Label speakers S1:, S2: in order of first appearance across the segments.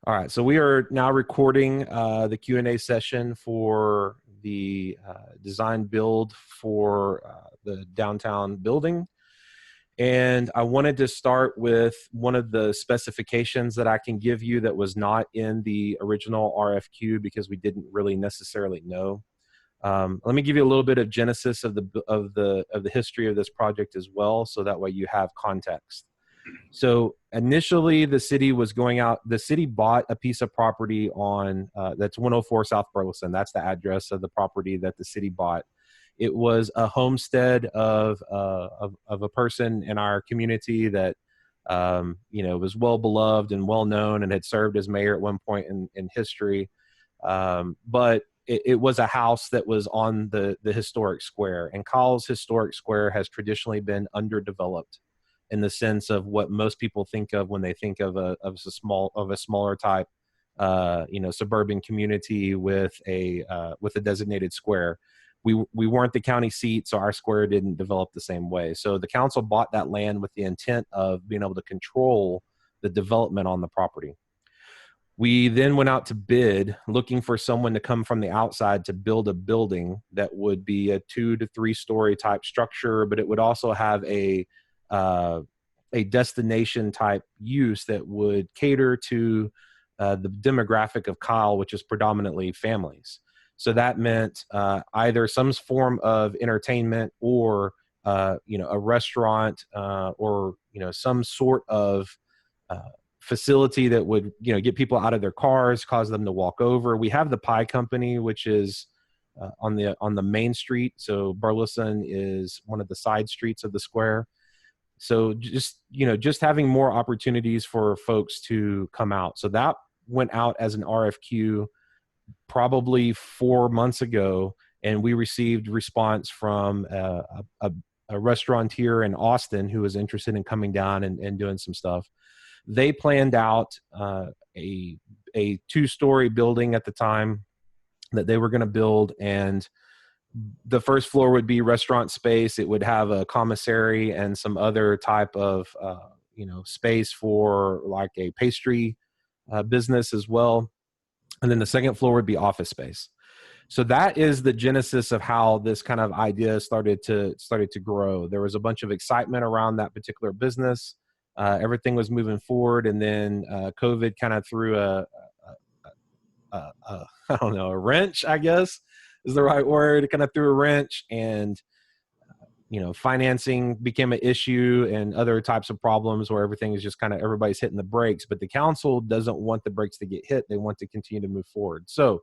S1: All right, so we are now recording the Q&A session for the design build for the downtown building. And I wanted to start with one of the specifications that I can give you that was not in the original RFQ because we didn't really necessarily know. Let me give you a little bit of genesis of the history of this project as well, so that way you have context. So initially, the city was going out. The city bought a piece of property on that's 104 South Burleson. That's the address of the property that the city bought. It was a homestead of a person in our community that was well beloved and well known and had served as mayor at one point in history. But it was a house that was on the historic square, and Kyle's historic square has traditionally been underdeveloped in the sense of what most people think of when they think of a smaller type, suburban community with a designated square. We weren't the county seat, so our square didn't develop the same way. So the council bought that land with the intent of being able to control the development on the property. We then went out to bid, looking for someone to come from the outside to build a building that would be a 2 to 3 story type structure, but it would also have a destination type use that would cater to the demographic of Kyle, which is predominantly families. So that meant either some form of entertainment or a restaurant or some sort of facility that would get people out of their cars, cause them to walk over. We have the Pie Company, which is on the main street. So Burleson is one of the side streets of the square. So just having more opportunities for folks to come out. So that went out as an RFQ probably 4 months ago, and we received response from a restaurateur in Austin who was interested in coming down and doing some stuff. They planned out a 2-story building at the time that they were going to build, and the first floor would be restaurant space. It would have a commissary and some other type of space for like a pastry business as well. And then the second floor would be office space. So that is the genesis of how this kind of idea started to grow. There was a bunch of excitement around that particular business. Everything was moving forward, and then COVID kind of threw a wrench, I guess is the right word. It kind of threw a wrench, and financing became an issue and other types of problems where everything is just kind of everybody's hitting the brakes, but the council doesn't want the brakes to get hit. They want to continue to move forward. So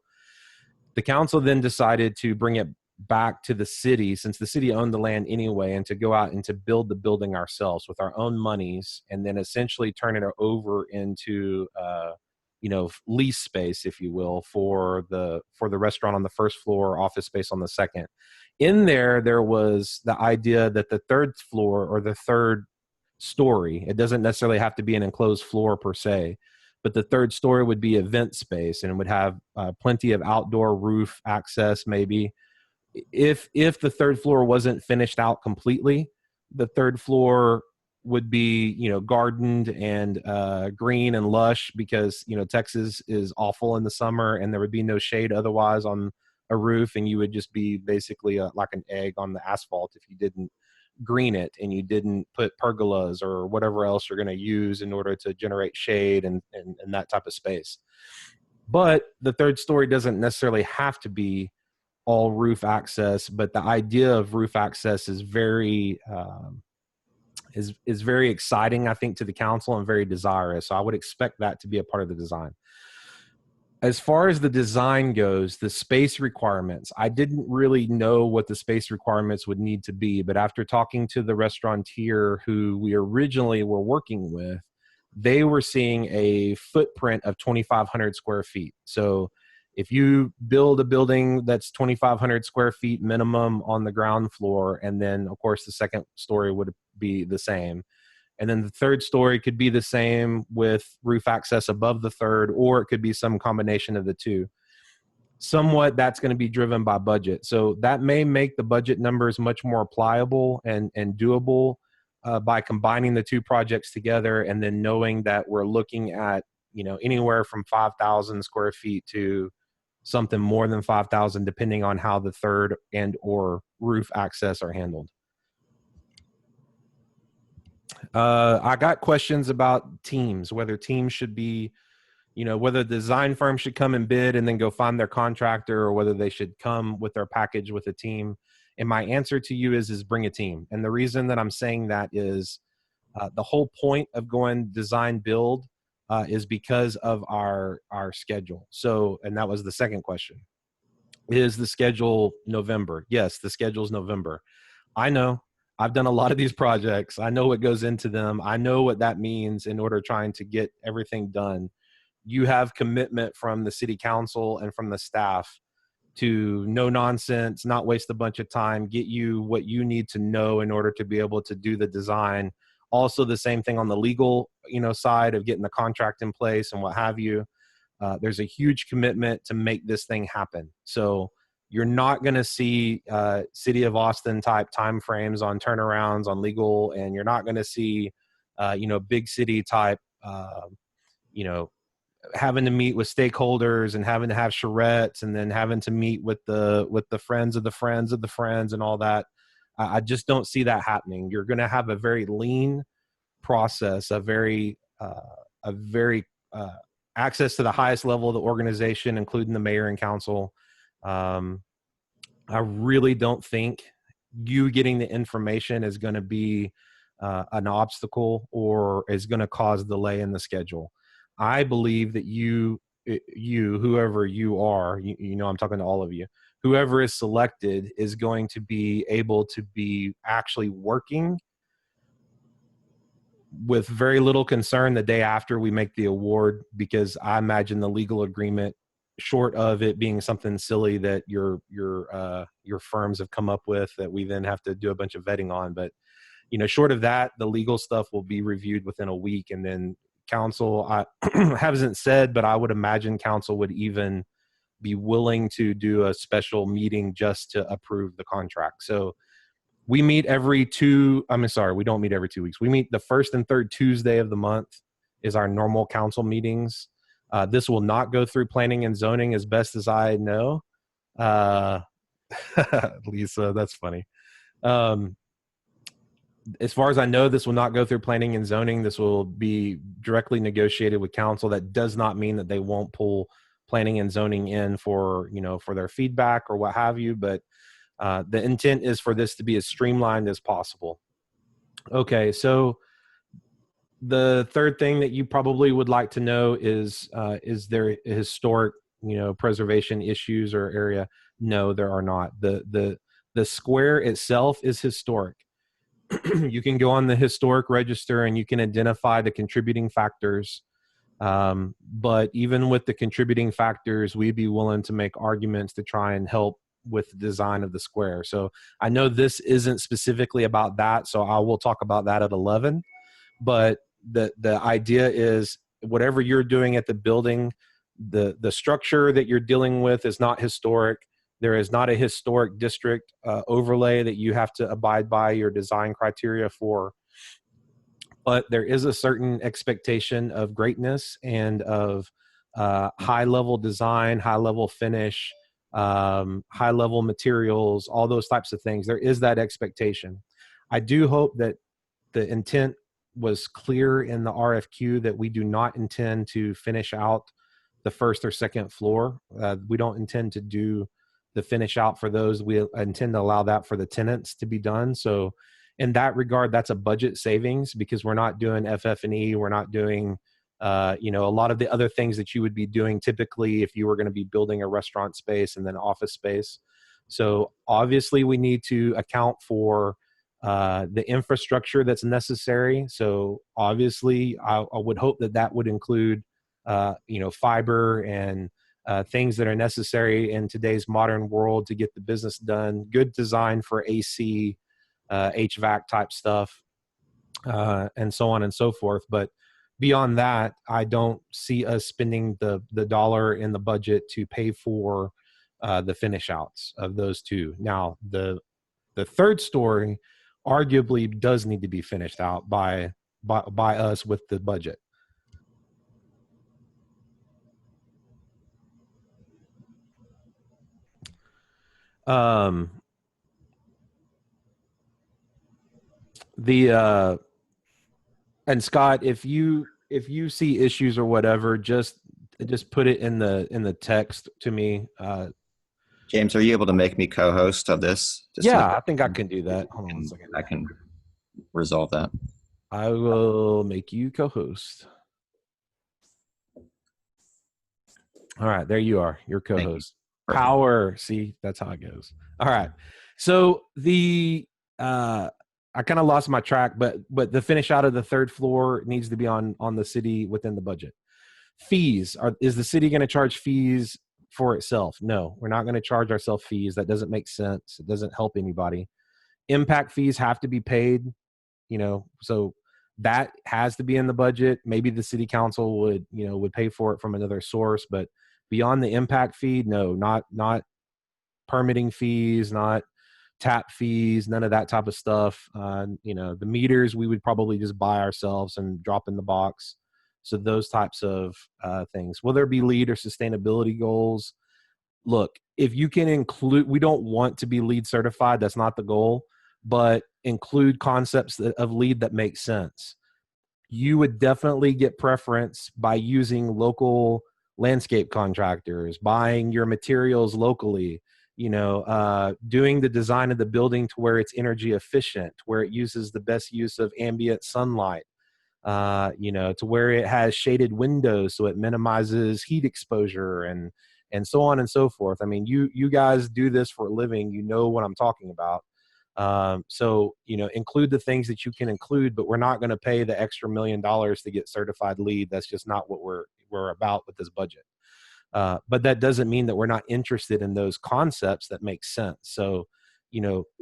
S1: the council then decided to bring it back to the city, since the city owned the land anyway, and to go out and to build the building ourselves with our own monies, and then essentially turn it over into lease space, if you will, for the restaurant on the first floor, office space on the second. In there was the idea that the third floor or the third story, it doesn't necessarily have to be an enclosed floor per se, but the third story would be event space, and it would have plenty of outdoor roof access. Maybe if the third floor wasn't finished out completely, the third floor would be gardened and green and lush, because Texas is awful in the summer, and there would be no shade otherwise on a roof, and you would just be basically like an egg on the asphalt if you didn't green it and you didn't put pergolas or whatever else you're going to use in order to generate shade and that type of space. But the third story doesn't necessarily have to be all roof access, but the idea of roof access is very very exciting, I think, to the council, and very desirous. So I would expect that to be a part of the design. As far as the design goes, the space requirements, I didn't really know what the space requirements would need to be, but after talking to the restaurateur who we originally were working with, they were seeing a footprint of 2,500 square feet. So if you build a building that's 2,500 square feet minimum on the ground floor, and then of course the second story would be the same, and then the third story could be the same with roof access above the third, or it could be some combination of the two. Somewhat that's going to be driven by budget. So that may make the budget numbers much more pliable and doable by combining the two projects together, and then knowing that we're looking at anywhere from 5,000 square feet to something more than 5,000, depending on how the third and or roof access are handled. I got questions about teams, whether teams should be, whether the design firm should come and bid and then go find their contractor, or whether they should come with their package with a team. And my answer to you is bring a team. And the reason that I'm saying that is the whole point of going design build is because of our schedule. So, and that was the second question. Is the schedule November? Yes, the schedule is November. I know. I've done a lot of these projects. I know what goes into them. I know what that means in order trying to get everything done. You have commitment from the city council and from the staff to no nonsense, not waste a bunch of time, get you what you need to know in order to be able to do the design. Also the same thing on the legal, side of getting the contract in place and what have you. There's a huge commitment to make this thing happen. So you're not going to see City of Austin type timeframes on turnarounds on legal, and you're not going to see, big city type, having to meet with stakeholders and having to have charrettes and then having to meet with the friends of the friends of the friends and all that. I just don't see that happening. You're going to have a very lean process, a very access to the highest level of the organization, including the mayor and council. I really don't think you getting the information is going to be an obstacle or is going to cause delay in the schedule. I believe that you, whoever you are, I'm talking to all of you, whoever is selected is going to be able to be actually working with very little concern the day after we make the award, because I imagine the legal agreement, short of it being something silly that your firms have come up with that we then have to do a bunch of vetting on. But, short of that, the legal stuff will be reviewed within a week. And then council, I hasn't said, but I would imagine council would even be willing to do a special meeting just to approve the contract. So we meet we don't meet every 2 weeks. We meet the first and third Tuesday of the month is our normal council meetings. This will not go through planning and zoning as best as I know. Lisa, that's funny. As far as I know, this will not go through planning and zoning. This will be directly negotiated with council. That does not mean that they won't pull planning and zoning in for their feedback or what have you. But the intent is for this to be as streamlined as possible. Okay, so the third thing that you probably would like to know is there historic, preservation issues or area? No, there are not. The square itself is historic. You can go on the historic register and you can identify the contributing factors. But even with the contributing factors, we'd be willing to make arguments to try and help with the design of the square. So I know this isn't specifically about that, so I will talk about that at 11. But the idea is whatever you're doing at the building, the structure that you're dealing with is not historic. There is not a historic district overlay that you have to abide by your design criteria for. But there is a certain expectation of greatness and of high-level design, high-level finish, high-level materials, all those types of things. There is that expectation. I do hope that the intent was clear in the RFQ that we do not intend to finish out the first or second floor. We don't intend to do the finish out for those. We intend to allow that for the tenants to be done. So in that regard, that's a budget savings because we're not doing FF&E. We're not doing, a lot of the other things that you would be doing typically if you were going to be building a restaurant space and then office space. So obviously we need to account for the infrastructure that's necessary. So obviously I would hope that would include, fiber and things that are necessary in today's modern world to get the business done. Good design for AC, HVAC type stuff, and so on and so forth. But beyond that, I don't see us spending the dollar in the budget to pay for the finish outs of those two. Now, the third story arguably does need to be finished out by us with the budget. Um, the and Scott, if you see issues or whatever, just put it in the text to me.
S2: James, are you able to make me co-host of this? Just to
S1: Yeah,
S2: let
S1: I think I can do that. Hold on one second.
S2: I can resolve that.
S1: I will make you co-host. All right, there you are. Your
S2: Thank you.
S1: co-host.
S2: Perfect.
S1: Power. See, that's how it goes. All right. So the I kind of lost my track, but the finish out of the third floor needs to be on the city within the budget. Fees is the city going to charge fees for itself? No, we're not going to charge ourselves fees. That doesn't make sense. It doesn't help anybody. Impact fees have to be paid, so that has to be in the budget. Maybe the city council would pay for it from another source, but beyond the impact fee, no, not permitting fees, not tap fees, none of that type of stuff. The meters we would probably just buy ourselves and drop in the box. So those types of things. Will there be LEED or sustainability goals? Look, if you can include, we don't want to be LEED certified. That's not the goal, but include concepts of LEED that make sense. You would definitely get preference by using local landscape contractors, buying your materials locally, doing the design of the building to where it's energy efficient, where it uses the best use of ambient sunlight, to where it has shaded windows so it minimizes heat exposure and so on and so forth. I mean, you guys do this for a living. You know what I'm talking about. So include the things that you can include, but we're not going to pay the extra $1 million to get certified LEED. That's just not what we're about with this budget. But that doesn't mean that we're not interested in those concepts that make sense. So,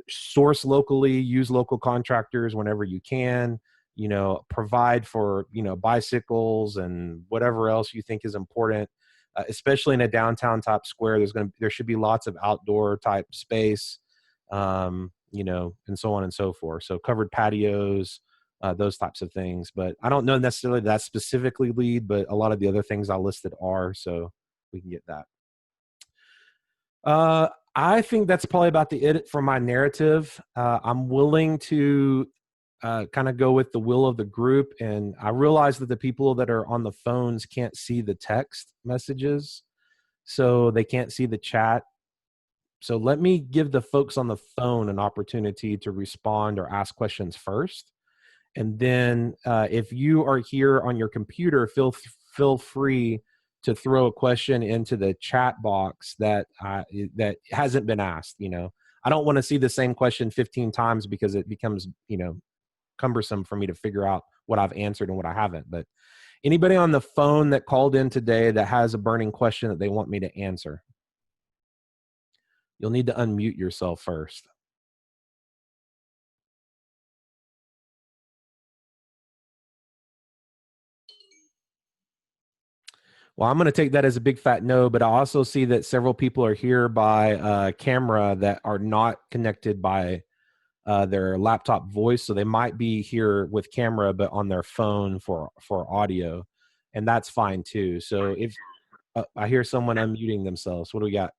S1: source locally, use local contractors whenever you can, provide for, bicycles and whatever else you think is important, especially in a downtown type square. There should be lots of outdoor type space, and so on and so forth. So covered patios, those types of things. But I don't know necessarily that specifically LEED, but a lot of the other things I listed are, so we can get that. I think that's probably about it for my narrative. I'm willing to kind of go with the will of the group. And I realize that the people that are on the phones can't see the text messages, so they can't see the chat. So let me give the folks on the phone an opportunity to respond or ask questions first. And then if you are here on your computer, feel free to throw a question into the chat box that hasn't been asked. I don't want to see the same question 15 times because it becomes, cumbersome for me to figure out what I've answered and what I haven't. But anybody on the phone that called in today that has a burning question that they want me to answer, you'll need to unmute yourself first. Well, I'm going to take that as a big fat no, but I also see that several people are here by camera that are not connected by their laptop voice. So they might be here with camera, but on their phone for audio. And that's fine too. So if I hear someone unmuting themselves, what do we got?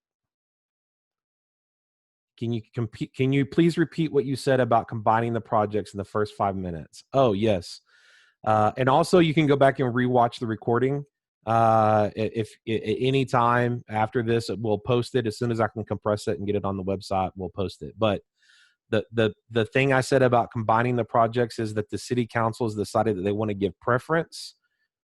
S1: Can you please repeat what you said about combining the projects in the first 5 minutes? Oh, yes. And also you can go back and rewatch the recording. If at any time after this, we'll post it as soon as I can compress it and get it on the website, we'll post it. But the thing I said about combining the projects is that the city council has decided that they want to give preference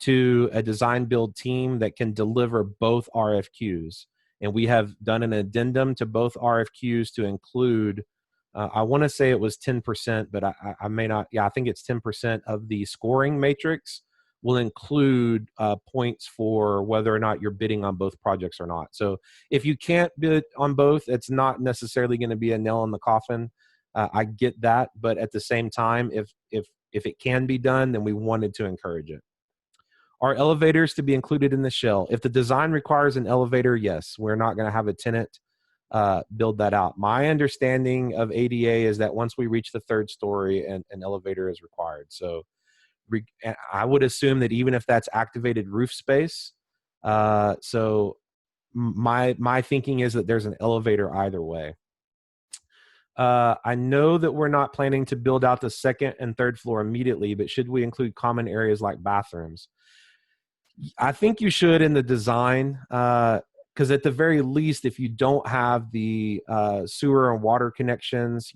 S1: to a design build team that can deliver both RFQs. And we have done an addendum to both RFQs to include, I want to say it was 10%, but I may not. Yeah, I think it's 10% of the scoring matrix will include points for whether or not you're bidding on both projects or not. So if you can't bid on both, it's not necessarily going to be a nail in the coffin. I get that, but at the same time, if it can be done, then we wanted to encourage it. Are elevators to be included in the shell? If the design requires an elevator, yes. We're not going to have a tenant build that out. My understanding of ADA is that once we reach the third story, an elevator is required. So I would assume that even if that's activated roof space, so my thinking is that there's an elevator either way. I know that we're not planning to build out the second and third floor immediately, but should we include common areas like bathrooms? I think you should in the design, because at the very least, if you don't have the sewer and water connections,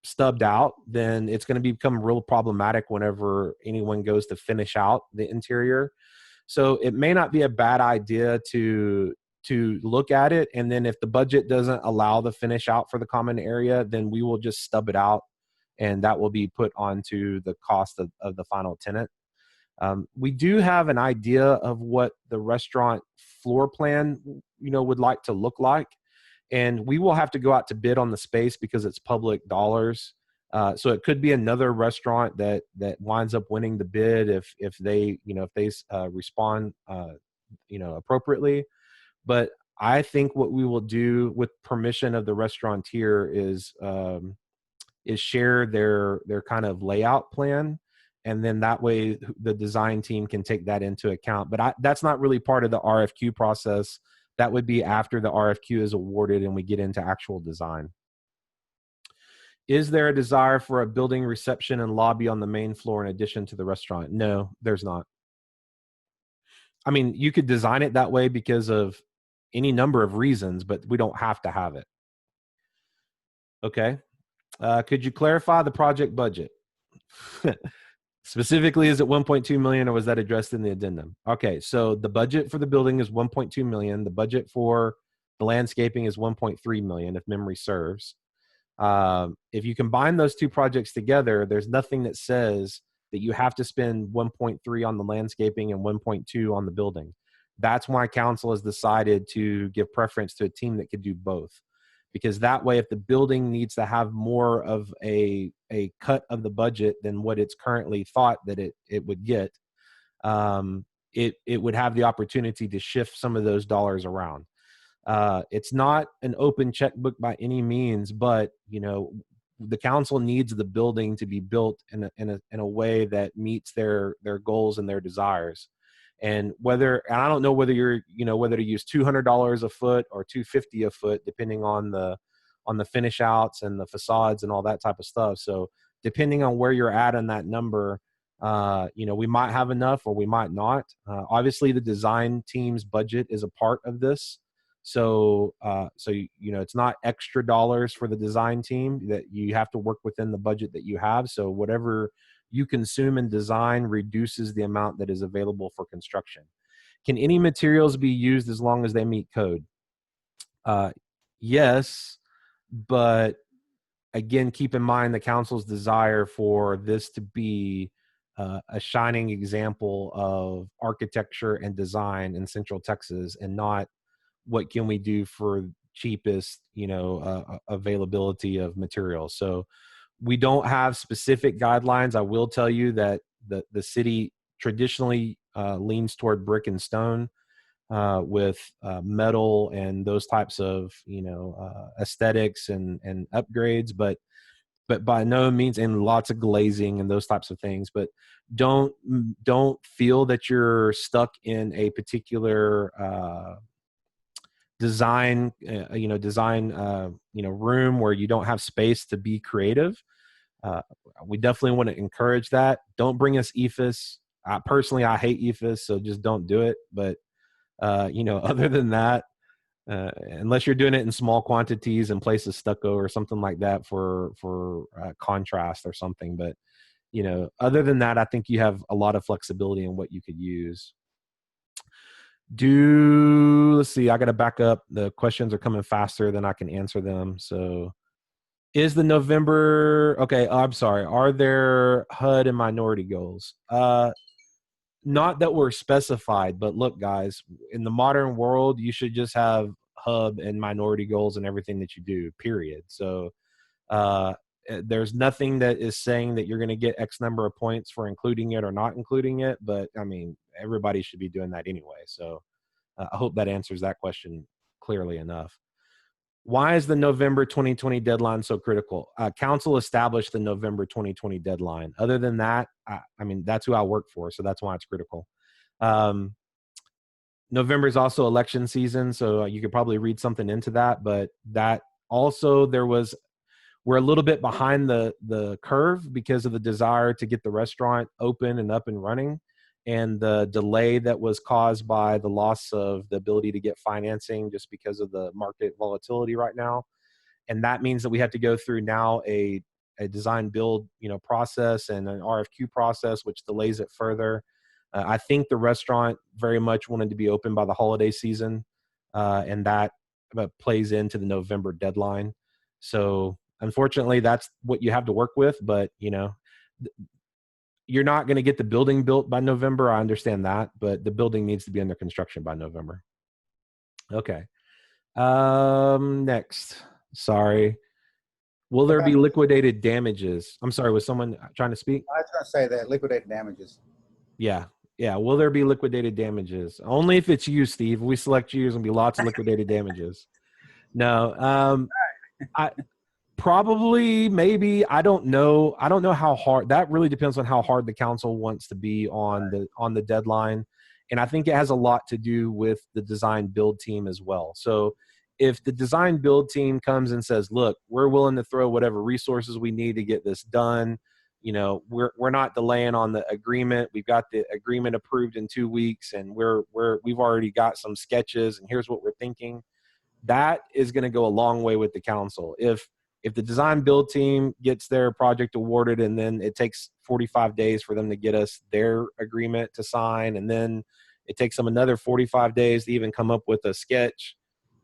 S1: stubbed out, then it's going to become real problematic whenever anyone goes to finish out the interior. So it may not be a bad idea to look at it, and then if the budget doesn't allow the finish out for the common area, then we will just stub it out, and that will be put onto the cost of the final tenant. We do have an idea of what the restaurant floor plan, would like to look like, and we will have to go out to bid on the space because it's public dollars. So it could be another restaurant that winds up winning the bid if they respond appropriately. But I think what we will do with permission of the restaurateur is share their kind of layout plan, and then that way the design team can take that into account. But that's not really part of the RFQ process. That would be after the RFQ is awarded and we get into actual design. Is there a desire for a building reception and lobby on the main floor in addition to the restaurant? No, there's not. I mean, you could design it that way because of any number of reasons, but we don't have to have it. Okay. Could you clarify the project budget? Specifically, is it 1.2 million or was that addressed in the addendum? Okay, so the budget for the building is 1.2 million. The budget for the landscaping is 1.3 million, if memory serves. If you combine those two projects together, there's nothing that says that you have to spend 1.3 on the landscaping and 1.2 on the building. That's why council has decided to give preference to a team that could do both. Because that way, if the building needs to have more of a cut of the budget than what it's currently thought that it would get, it would have the opportunity to shift some of those dollars around. It's not an open checkbook by any means, but the council needs the building to be built in a way that meets their goals and their desires. And I don't know whether whether to use $200 a foot or $250 a foot, depending on the finish outs and the facades and all that type of stuff. So depending on where you're at on that number, we might have enough or we might not. Obviously, the design team's budget is a part of this. So it's not extra dollars for the design team, that you have to work within the budget that you have. So whatever you consume in design reduces the amount that is available for construction. Can any materials be used as long as they meet code? Yes, but again, keep in mind the council's desire for this to be a shining example of architecture and design in Central Texas, and not what can we do for cheapest, availability of materials. So we don't have specific guidelines. I will tell you that the city traditionally leans toward brick and stone with metal and those types of aesthetics and upgrades, but by no means, and lots of glazing and those types of things. But don't feel that you're stuck in a particular design room where you don't have space to be creative. We definitely want to encourage that. Don't bring us EFS. Personally, I hate EFS, so just don't do it. But other than that, unless you're doing it in small quantities and places stucco or something like that for contrast or something. But other than that, I think you have a lot of flexibility in what you could use. Let's see, I got to back up. The questions are coming faster than I can answer them. So is the November, okay, I'm sorry. Are there HUD and minority goals? Not that we're specified, but look, guys, in the modern world, you should just have hub and minority goals in everything that you do, period. So there's nothing that is saying that you're going to get X number of points for including it or not including it. But I mean, everybody should be doing that anyway. So I hope that answers that question clearly enough. Why is the November 2020 deadline so critical? Council established the November 2020 deadline. Other than that, I mean, that's who I work for, so that's why it's critical. November is also election season, so you could probably read something into that, but that Also, we're a little bit behind the curve because of the desire to get the restaurant open and up and running, and the delay that was caused by the loss of the ability to get financing just because of the market volatility right now. And that means that we have to go through now a design build process and an RFQ process, which delays it further. I think the restaurant very much wanted to be open by the holiday season, and that plays into the November deadline. So unfortunately, that's what you have to work with. But you're not going to get the building built by November. I understand that, but the building needs to be under construction by November. Okay. Next. Sorry. Will there be liquidated damages? I'm sorry, was someone trying to speak?
S3: I was going to say that liquidated damages.
S1: Yeah. Yeah. Will there be liquidated damages? Only if it's you, Steve. If we select you, there's going to be lots of liquidated damages. No. I probably, maybe, I don't know. I don't know how hard. That really depends on how hard the council wants to be on the deadline. And I think it has a lot to do with the design build team as well. So if the design build team comes and says, look, we're willing to throw whatever resources we need to get this done, we're not delaying on the agreement. We've got the agreement approved in 2 weeks, and we've already got some sketches, and here's what we're thinking. That is going to go a long way with the council. If the design build team gets their project awarded and then it takes 45 days for them to get us their agreement to sign, and then it takes them another 45 days to even come up with a sketch,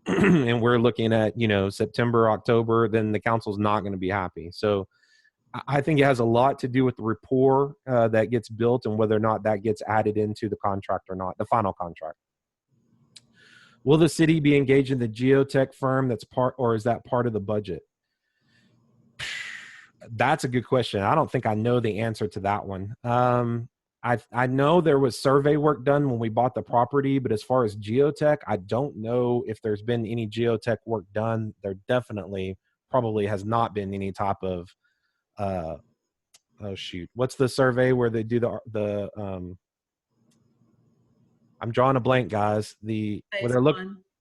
S1: and we're looking at, September, October, then the council's not going to be happy. So I think it has a lot to do with the rapport that gets built and whether or not that gets added into the contract or not, the final contract. Will the city be engaged in the geotech firm or is that part of the budget? That's a good question. I don't think I know the answer to that one. I know there was survey work done when we bought the property, but as far as geotech, I don't know if there's been any geotech work done. There definitely probably has not been any type of, what's the survey where they do I'm drawing a blank, guys.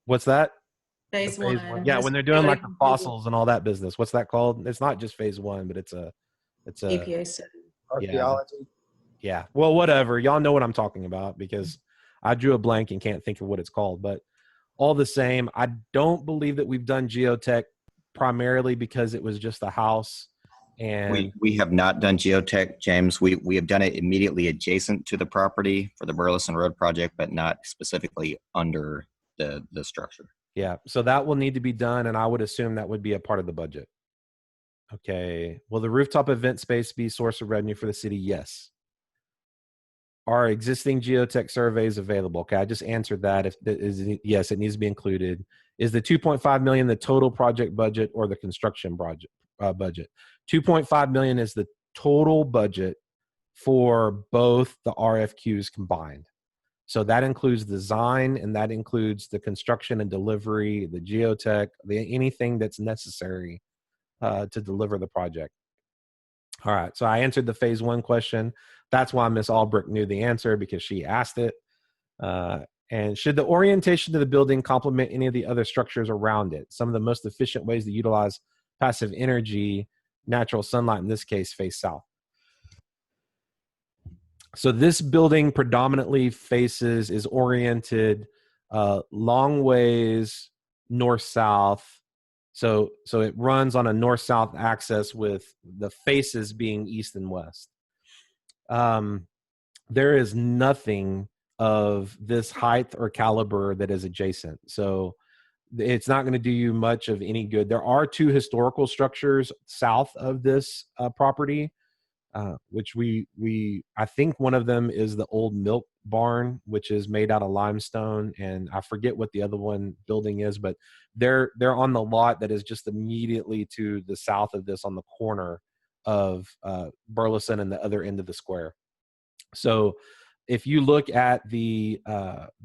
S1: What's that?
S4: Phase one.
S1: Yeah, when they're doing like the fossils and all that business. What's that called? It's not just phase one, but it's a
S4: EPA study.
S3: Archaeology.
S1: Yeah. Well, whatever. Y'all know what I'm talking about because I drew a blank and can't think of what it's called. But all the same, I don't believe that we've done geotech primarily because it was just a house. And
S2: we have not done geotech, James. We have done it immediately adjacent to the property for the Burleson Road project, but not specifically under the structure.
S1: Yeah. So that will need to be done, and I would assume that would be a part of the budget. Okay. Will the rooftop event space be a source of revenue for the city? Yes. Are existing geotech surveys available? Okay, I just answered that. Yes, it needs to be included. Is the 2.5 million the total project budget or the construction budget? 2.5 million is the total budget for both the RFQs combined. So that includes design, and that includes the construction and delivery, the geotech, anything that's necessary to deliver the project. All right, so I answered the phase one question. That's why Miss Albrecht knew the answer, because she asked it. And should the orientation to the building complement any of the other structures around it? Some of the most efficient ways to utilize passive energy, natural sunlight in this case, face south. So this building predominantly is oriented long ways north-south. So it runs on a north-south axis with the faces being east and west. There is nothing of this height or caliber that is adjacent. So it's not going to do you much of any good. There are two historical structures south of this property, which I think one of them is the old milk barn, which is made out of limestone, and I forget what the other one building is, but they're on the lot that is just immediately to the south of this on the corner of Burleson and the other end of the square. So if you look at the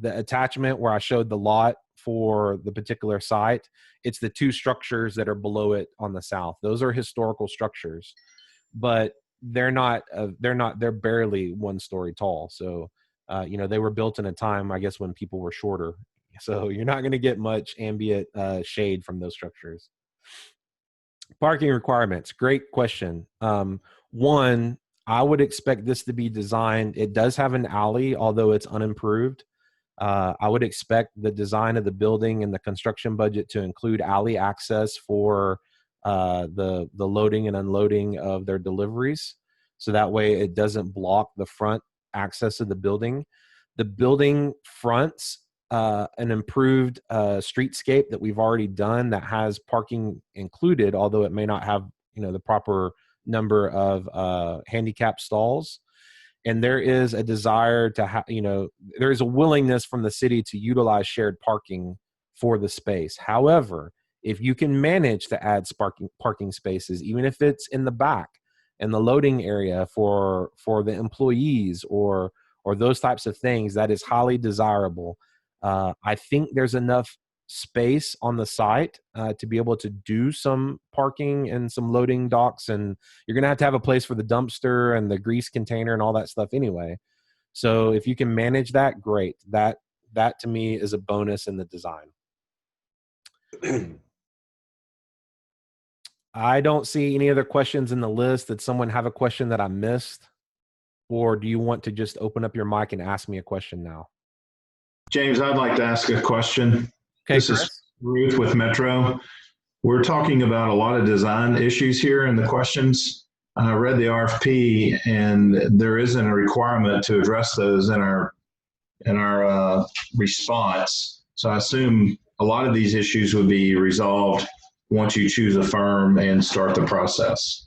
S1: attachment where I showed the lot for the particular site, it's the two structures that are below it on the south. Those are historical structures, but they're barely 1 story tall. So, they were built in a time, I guess, when people were shorter. So you're not going to get much ambient shade from those structures. Parking requirements. Great question. One, I would expect this to be designed. It does have an alley, although it's unimproved. I would expect the design of the building and the construction budget to include alley access for the loading and unloading of their deliveries. So that way it doesn't block the front access of the building. The building fronts an improved streetscape that we've already done that has parking included, although it may not have, the proper number of handicap stalls. And there is a desire to have, there is a willingness from the city to utilize shared parking for the space. However, if you can manage to add parking spaces, even if it's in the back and the loading area for the employees or those types of things, that is highly desirable. I think there's enough space on the site to be able to do some parking and some loading docks, and you're going to have a place for the dumpster and the grease container and all that stuff anyway. So if you can manage that, great. That to me is a bonus in the design. I don't see any other questions in the list. Did someone have a question that I missed? Or do you want to just open up your mic and ask me a question now?
S5: James, I'd like to ask a question.
S1: Okay,
S5: This
S1: Chris.
S5: is Ruth with Metro. We're talking about a lot of design issues here in the questions. I read the RFP, and there isn't a requirement to address those in our response. So I assume a lot of these issues would be resolved once you choose a firm and start the process.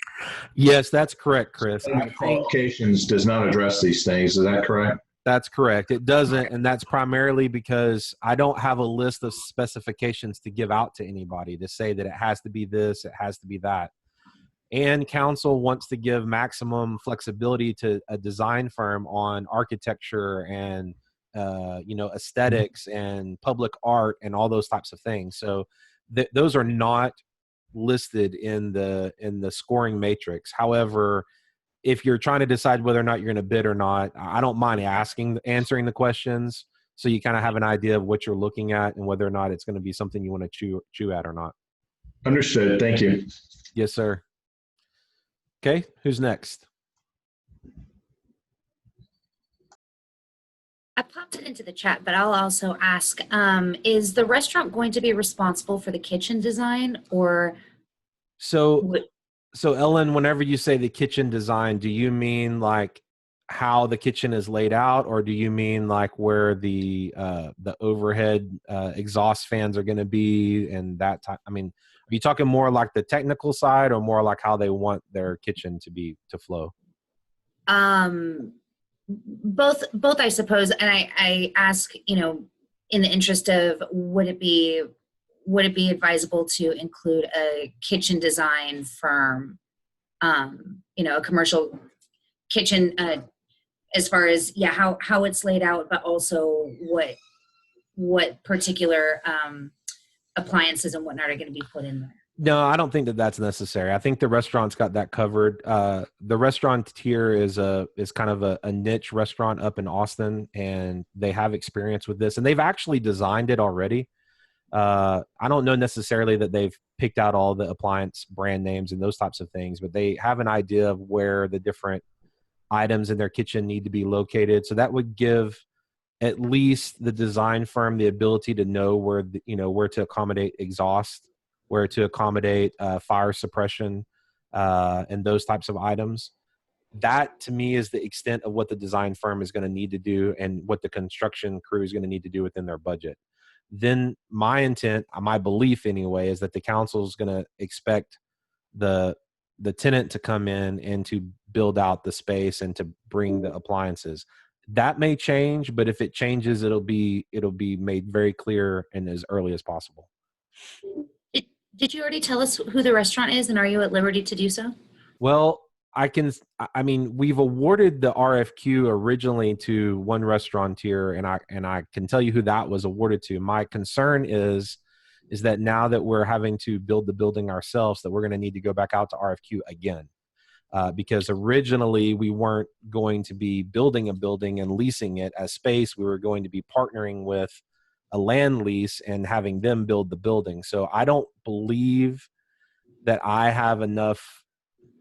S1: Yes, that's correct, Chris.
S5: Qualifications does not address these things. Is that correct?
S1: That's correct. It doesn't, and that's primarily because I don't have a list of specifications to give out to anybody to say that it has to be this, it has to be that. And council wants to give maximum flexibility to a design firm on architecture and aesthetics and public art and all those types of things. So those are not listed in the scoring matrix. However, if you're trying to decide whether or not you're going to bid or not, I don't mind answering the questions so you kind of have an idea of what you're looking at and whether or not it's going to be something you want to chew at or not.
S5: Understood. Thank you.
S1: Yes, sir. Okay, who's next?
S6: I popped it into the chat, but I'll also ask, is the restaurant going to be responsible for the kitchen design or?
S1: So Ellen, whenever you say the kitchen design, do you mean like how the kitchen is laid out, or do you mean like where the overhead exhaust fans are going to be and that type? I mean, are you talking more like the technical side or more like how they want their kitchen to flow?
S6: Both, I suppose. And I ask, in the interest of would it be advisable to include a kitchen design firm, a commercial kitchen, as far as how it's laid out, but also what particular appliances and whatnot are going to be put in there?
S1: No, I don't think that that's necessary. I think the restaurant's got that covered. The restaurateur is kind of a niche restaurant up in Austin, and they have experience with this, and they've actually designed it already. I don't know necessarily that they've picked out all the appliance brand names and those types of things, but they have an idea of where the different items in their kitchen need to be located. So that would give at least the design firm the ability to know where to accommodate exhaust, where to accommodate fire suppression, and those types of items. That to me is the extent of what the design firm is going to need to do and what the construction crew is going to need to do within their budget. Then my intent, my belief anyway, is that the council is going to expect the tenant to come in and to build out the space and to bring the appliances. That may change, but if it changes, it'll be made very clear and as early as possible.
S6: Did you already tell us who the restaurant is, and are you at liberty to do so?
S1: Well, we've awarded the RFQ originally to one restaurateur, and I can tell you who that was awarded to. My concern is that now that we're having to build the building ourselves, that we're going to need to go back out to RFQ again. Because originally we weren't going to be building a building and leasing it as space. We were going to be partnering with a land lease and having them build the building. So I don't believe that I have enough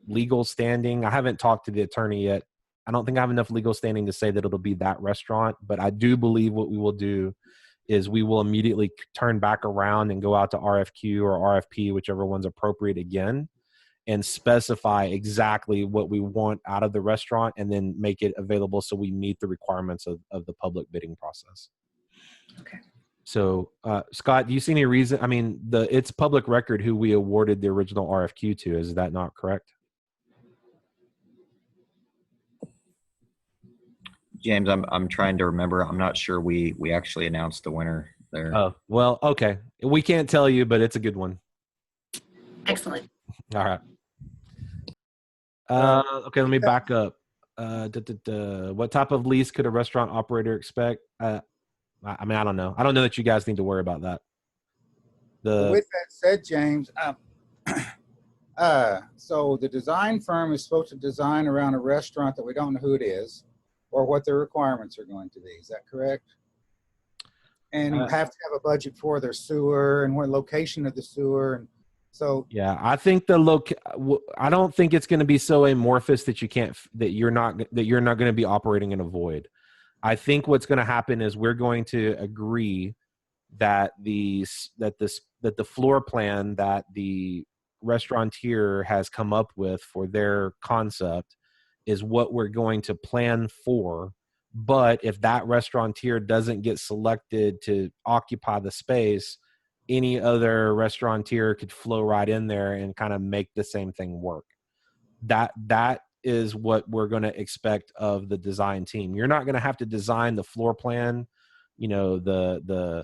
S1: legal standing. I haven't talked to the attorney yet. I don't think I have enough legal standing to say that it'll be that restaurant, but I do believe what we will do is we will immediately turn back around and go out to RFQ or RFP, whichever one's appropriate again, and specify exactly what we want out of the restaurant and then make it available so we meet the requirements of the public bidding process.
S6: Okay.
S1: So, Scott, do you see any reason? I mean, it's public record who we awarded the original RFQ to. Is that not correct?
S2: James, I'm trying to remember. I'm not sure we actually announced the winner there.
S1: Oh, well, okay. We can't tell you, but it's a good one.
S6: Excellent.
S1: All right. Okay, let me back up. What type of lease could a restaurant operator expect? I mean, I don't know. I don't know that you guys need to worry about that.
S3: With that said, James, so the design firm is supposed to design around a restaurant that we don't know who it is or what their requirements are going to be. Is that correct? And you have to have a budget for their sewer and what location of the sewer. And so,
S1: yeah, I think I don't think it's going to be so amorphous that you're not going to be operating in a void. I think what's going to happen is we're going to agree that the floor plan that the restaurateur has come up with for their concept is what we're going to plan for. But if that restaurateur doesn't get selected to occupy the space, any other restaurateur could flow right in there and kind of make the same thing work. That is what we're going to expect of the design team. You're not going to have to design the floor plan, the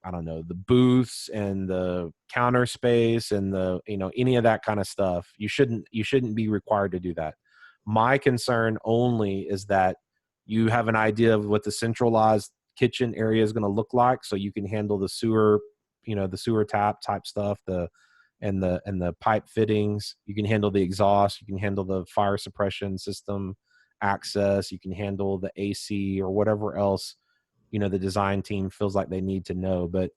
S1: I don't know, the booths and the counter space and any of that kind of stuff. You shouldn't be required to do that. My concern only is that you have an idea of what the centralized kitchen area is going to look like, so you can handle the sewer, the sewer tap type stuff, and the pipe fittings. You can handle the exhaust. You can handle the fire suppression system access. You can handle the AC or whatever else the design team feels like they need to know. But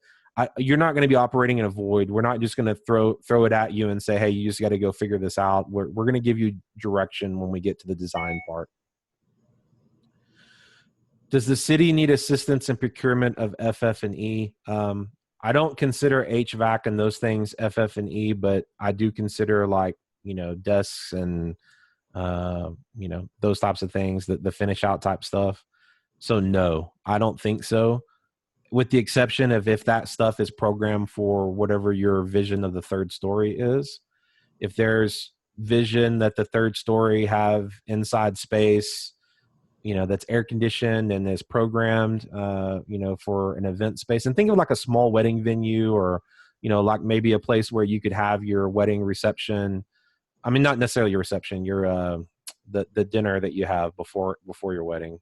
S1: you're not going to be operating in a void. We're not just going to throw it at you and say, hey, you just got to go figure this out. We're going to give you direction when we get to the design part. Does the city need assistance in procurement of FF&E? I don't consider HVAC and those things FF&E, but I do consider desks and those types of things, the finish out type stuff. So no, I don't think so. With the exception of if that stuff is programmed for whatever your vision of the third story is. If there's vision that the third story have inside space, that's air conditioned and is programmed, for an event space. And think of like a small wedding venue or, like maybe a place where you could have your wedding reception. I mean, not necessarily your reception, your the dinner that you have before your wedding.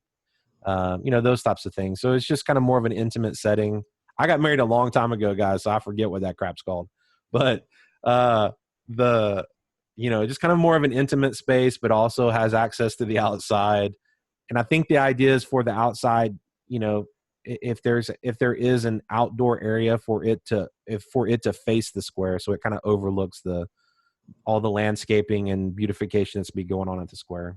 S1: Those types of things. So it's just kind of more of an intimate setting. I got married a long time ago, guys, so I forget what that crap's called. But just kind of more of an intimate space, but also has access to the outside. And I think the idea is for the outside, if there is an outdoor area for it to face the square, so it kind of overlooks all the landscaping and beautification that's be going on at the square.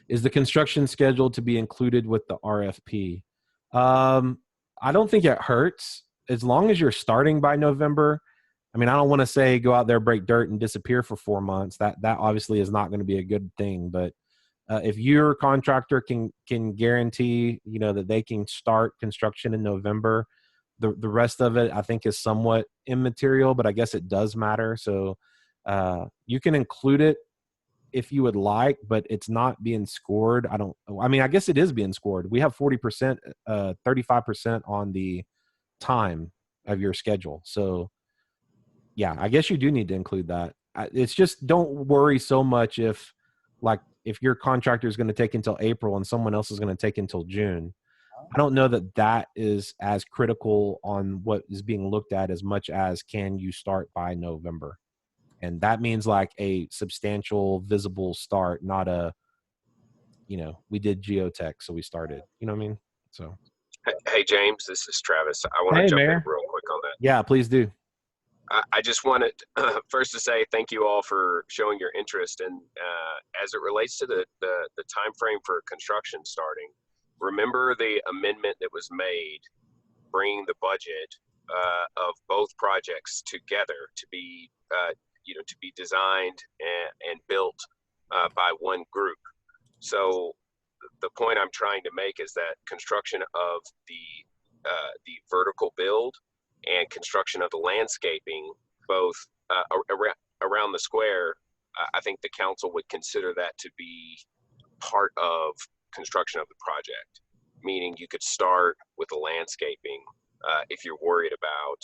S1: Is the construction scheduled to be included with the RFP? I don't think it hurts as long as you're starting by November. I mean, I don't want to say go out there, break dirt, and disappear for 4 months. That obviously is not going to be a good thing. But if your contractor can guarantee, that they can start construction in November, the rest of it I think is somewhat immaterial. But I guess it does matter. So you can include it if you would like, but it's not being scored. I guess it is being scored. We have 40%, 35% on the time of your schedule. So yeah, I guess you do need to include that. It's just, don't worry so much if your contractor is going to take until April and someone else is going to take until June. I don't know that is as critical on what is being looked at as much as can you start by November. And that means like a substantial visible start, not we did geotech, so we started. You know what I mean? So.
S7: Hey, James, this is Travis. I want to jump in real quick on that.
S1: Yeah, please do.
S7: I just wanted first to say thank you all for showing your interest. And as it relates to the time frame for construction starting, remember the amendment that was made, bringing the budget of both projects together to be to be designed and built by one group. So the point I'm trying to make is that construction of the vertical build and construction of the landscaping, both around the square, I think the council would consider that to be part of construction of the project. Meaning you could start with the landscaping if you're worried about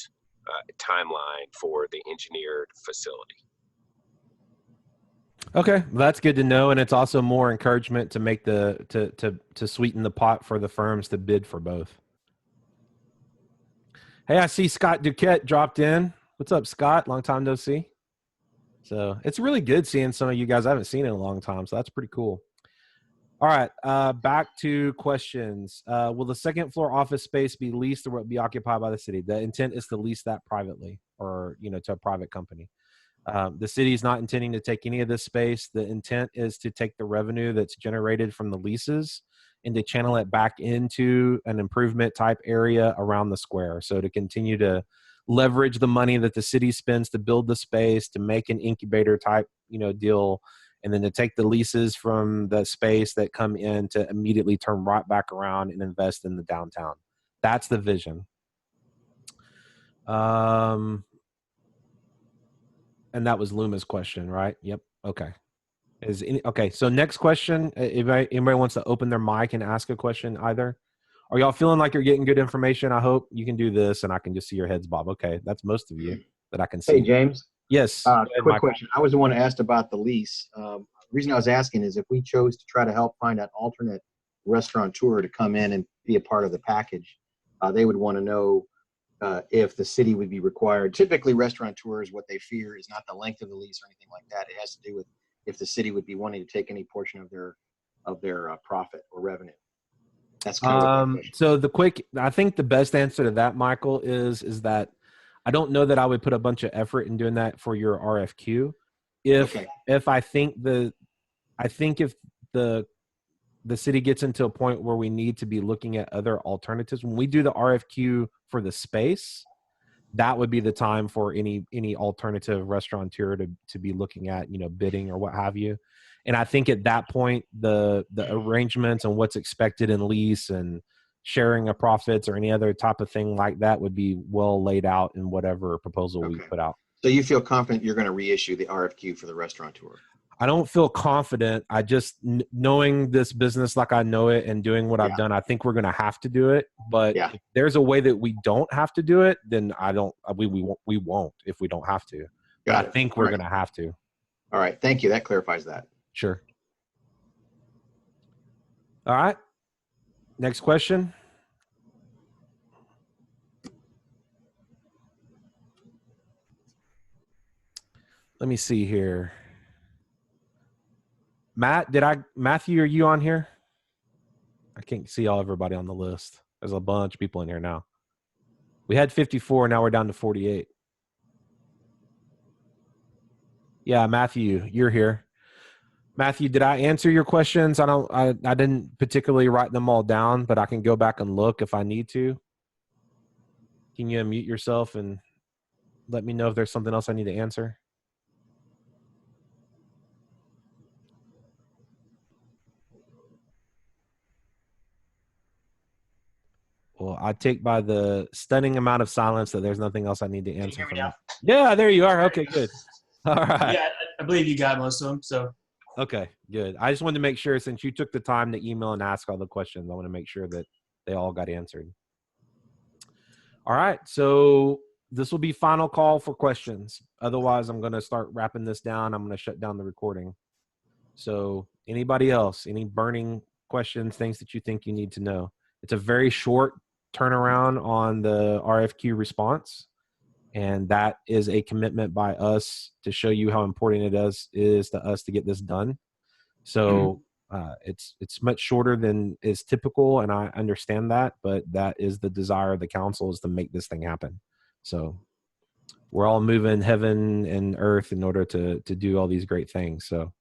S7: timeline for the engineered facility.
S1: Okay, well, that's good to know, and it's also more encouragement to make to sweeten the pot for the firms to bid for both. Hey, I see Scott Duquette dropped in. What's up, Scott? Long time no see. So it's really good seeing some of you guys I haven't seen in a long time, so that's pretty cool. All right, back to questions. Will the second floor office space be leased or will it be occupied by the city? The intent is to lease that privately or, to a private company. The city is not intending to take any of this space. The intent is to take the revenue that's generated from the leases and to channel it back into an improvement type area around the square. So to continue to leverage the money that the city spends to build the space, to make an incubator type, deal, and then to take the leases from the space that come in to immediately turn right back around and invest in the downtown. That's the vision. And that was Luma's question, right? Yep. Okay. Okay. So next question, if anybody wants to open their mic and ask a question either. Are y'all feeling like you're getting good information? I hope you can do this and I can just see your heads bob. Okay. That's most of you that I can see.
S8: Hey, James.
S1: Yes.
S8: Quick question. I was the one asked about the lease. The reason I was asking is if we chose to try to help find an alternate restaurateur to come in and be a part of the package, they would want to know if the city would be required. Typically, restaurateurs, what they fear is not the length of the lease or anything like that. It has to do with if the city would be wanting to take any portion of their profit or revenue. That's kind of
S1: so I think the best answer to that, Michael, is that I don't know that I would put a bunch of effort in doing that for your RFQ. If if the city gets into a point where we need to be looking at other alternatives, when we do the RFQ for the space, that would be the time for any alternative restaurateur to be looking at, bidding or what have you. And I think at that point, the arrangements and what's expected in lease and sharing of profits or any other type of thing like that would be well laid out in whatever proposal we put out.
S8: So you feel confident you're going to reissue the RFQ for the restaurateur?
S1: I don't feel confident. I just, knowing this business like I know it and doing what I've done, I think we're going to have to do it. But if there's a way that we don't have to do it, then we won't if we don't have to. I think we're going to have to.
S8: All right. Thank you. That clarifies that.
S1: Sure. All right. Next question. Let me see here. Matthew, are you on here? I can't see everybody on the list. There's a bunch of people in here now. We had 54, now we're down to 48. Yeah, Matthew, you're here. Matthew, did I answer your questions? I didn't particularly write them all down, but I can go back and look if I need to. Can you unmute yourself and let me know if there's something else I need to answer? Well, I take by the stunning amount of silence that there's nothing else I need to answer from that. Yeah, there you are. Okay, good. All right.
S9: Yeah, I believe you got most of them. So.
S1: Okay, good. I just wanted to make sure, since you took the time to email and ask all the questions, I want to make sure that they all got answered. All right, so this will be final call for questions. Otherwise, I'm going to start wrapping this down. I'm going to shut down the recording. So anybody else, any burning questions, things that you think you need to know? It's a very short turnaround on the RFQ response. And that is a commitment by us to show you how important it is to us to get this done. So it's much shorter than is typical, and I understand that, but that is the desire of the council, is to make this thing happen. So we're all moving heaven and earth in order to do all these great things. So,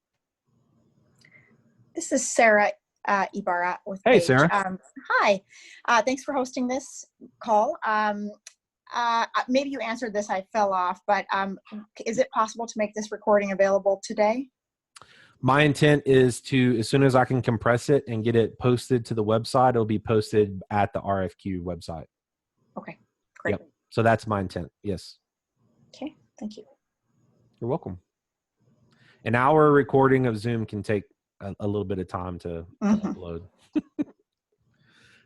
S10: This is Sarah Ibarra with
S1: hey,
S10: Paige.
S1: Sarah.
S10: Hi, thanks for hosting this call. Maybe you answered this, I fell off, but is it possible to make this recording available today?
S1: My intent is to, as soon as I can compress it and get it posted to the website, it'll be posted at the RFQ website.
S10: Okay, great.
S1: Yep. So that's my intent. Yes.
S10: Okay, thank you.
S1: You're welcome. An hour recording of Zoom can take a little bit of time to upload.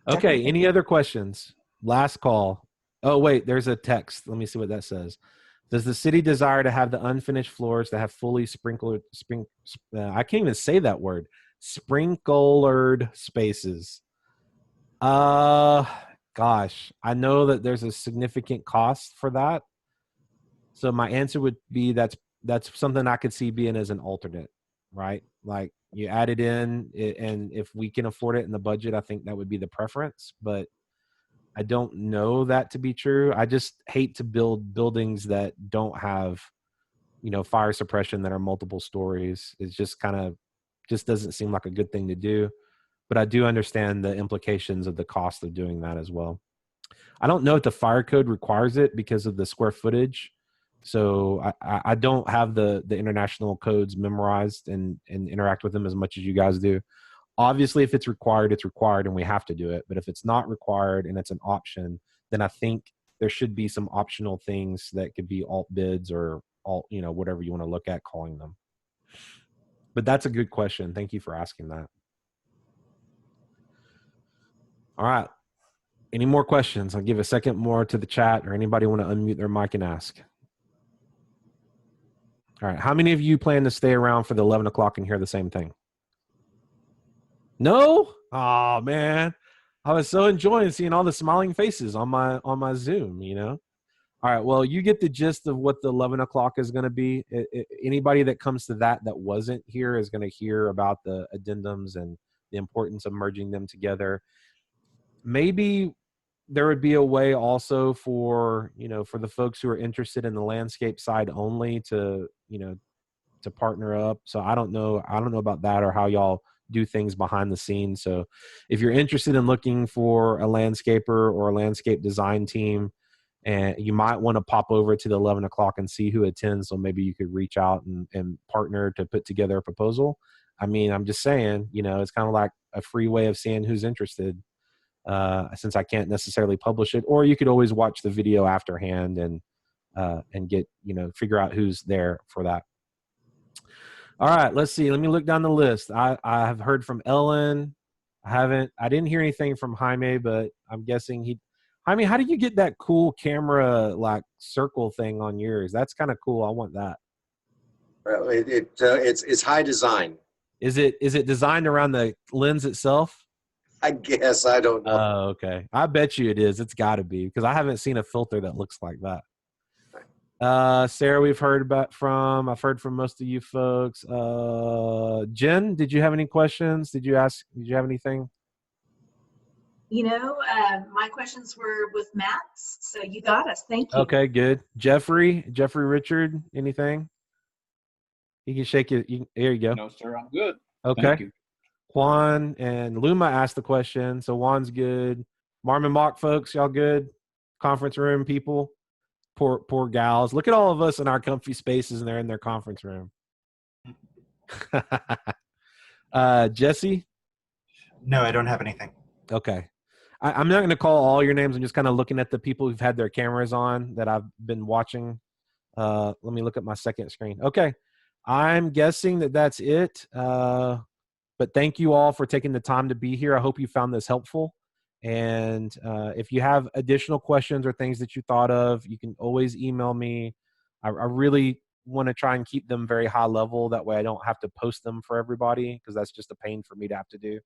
S1: Okay. Any other questions? Last call. Oh, wait, there's a text. Let me see what that says. Does the city desire to have the unfinished floors to have fully I can't even say that word, sprinklered spaces? Gosh, I know that there's a significant cost for that. So my answer would be that's something I could see being as an alternate, right? Like you add it in, and if we can afford it in the budget, I think that would be the preference. But I don't know that to be true. I just hate to build buildings that don't have, fire suppression that are multiple stories. It's just just doesn't seem like a good thing to do. But I do understand the implications of the cost of doing that as well. I don't know if the fire code requires it because of the square footage. So I don't have the international codes memorized and interact with them as much as you guys do. Obviously, if it's required and we have to do it. But if it's not required and it's an option, then I think there should be some optional things that could be alt bids or alt, whatever you want to look at calling them. But that's a good question. Thank you for asking that. All right. Any more questions? I'll give a second more to the chat, or anybody want to unmute their mic and ask. All right. How many of you plan to stay around for the 11 o'clock and hear the same thing? No? Oh, man. I was so enjoying seeing all the smiling faces on my Zoom, All right. Well, you get the gist of what the 11 o'clock is going to be. Anybody that comes to that wasn't here is going to hear about the addendums and the importance of merging them together. Maybe there would be a way also for, for the folks who are interested in the landscape side only to partner up. So I don't know about that or how y'all do things behind the scenes. So if you're interested in looking for a landscaper or a landscape design team, and you might want to pop over to the 11 o'clock and see who attends. So maybe you could reach out and partner to put together a proposal. I mean, I'm just saying, it's kind of like a free way of seeing who's interested. Since I can't necessarily publish it, or you could always watch the video afterhand and get, figure out who's there for that. All right, let's see. Let me look down the list. I have heard from Ellen. I didn't hear anything from Jaime, but I'm guessing Jaime, how do you get that cool camera like circle thing on yours? That's kind of cool. I want that.
S11: Well, it's high design.
S1: Is it designed around the lens itself?
S11: I guess, I don't know.
S1: Oh, okay. I bet you it is. It's got to be, because I haven't seen a filter that looks like that. Sarah, I've heard from most of you folks. Jen, did you have any questions? Did you have anything?
S4: My questions were with Matt's, so you got us. Thank you.
S1: Okay, good. Jeffrey Richard, anything? You can shake it. Here you go.
S12: No, sir, I'm good.
S1: Okay.
S12: Thank you.
S1: Juan and Luma asked the question, so Juan's good. Marmon Mock folks, y'all good? Conference room people, poor gals. Look at all of us in our comfy spaces, and they're in their conference room. Jesse?
S13: No, I don't have anything.
S1: Okay. I'm not going to call all your names. I'm just kind of looking at the people who've had their cameras on that I've been watching. Let me look at my second screen. Okay. I'm guessing that's it. But thank you all for taking the time to be here. I hope you found this helpful. And if you have additional questions or things that you thought of, you can always email me. I really want to try and keep them very high level. That way I don't have to post them for everybody, because that's just a pain for me to have to do.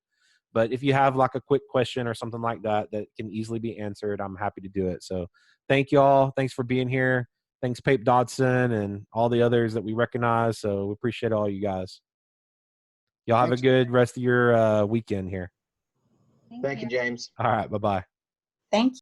S1: But if you have like a quick question or something like that that can easily be answered, I'm happy to do it. So thank you all. Thanks for being here. Thanks, Pape Dodson, and all the others that we recognize. So we appreciate all you guys. Y'all have a good rest of your weekend here.
S8: Thank you, James.
S1: All right. Bye-bye.
S10: Thank you.